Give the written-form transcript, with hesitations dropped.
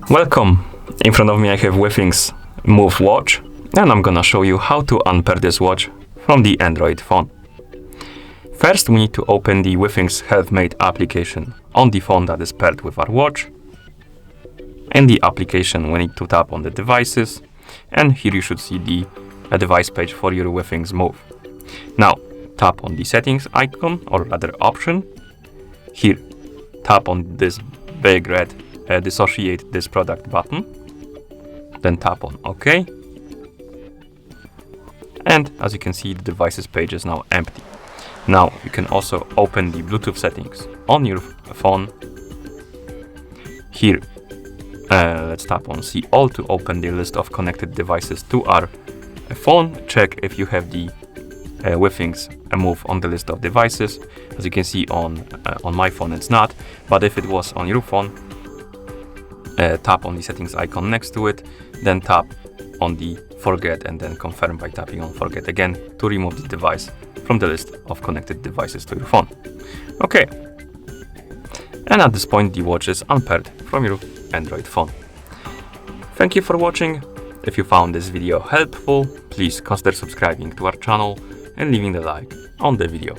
Welcome! In front of me I have Withings Move watch, and I'm gonna show you how to unpair this watch from the Android phone. First, we need to open the Withings Health Mate application on the phone that is paired with our watch. In the application, we need to tap on the devices, and here you should see the device page for your Withings Move. Now, tap on the settings icon, or rather option. Here, tap on this big red dissociate this product button, then tap on OK, and as you can see, the devices page is now empty. Now you can also open the Bluetooth settings on your phone. Here let's tap on see all to open the list of connected devices to our phone. Check if you have the Withings Move on the list of devices. As you can see on my phone it's not, but if it was on your phone, tap on the settings icon next to it, then tap on the forget and then confirm by tapping on forget again to remove the device from the list of connected devices to your phone. Okay, and at this point the watch is unpaired from your Android phone. Thank you for watching. If you found this video helpful, please consider subscribing to our channel and leaving a like on the video.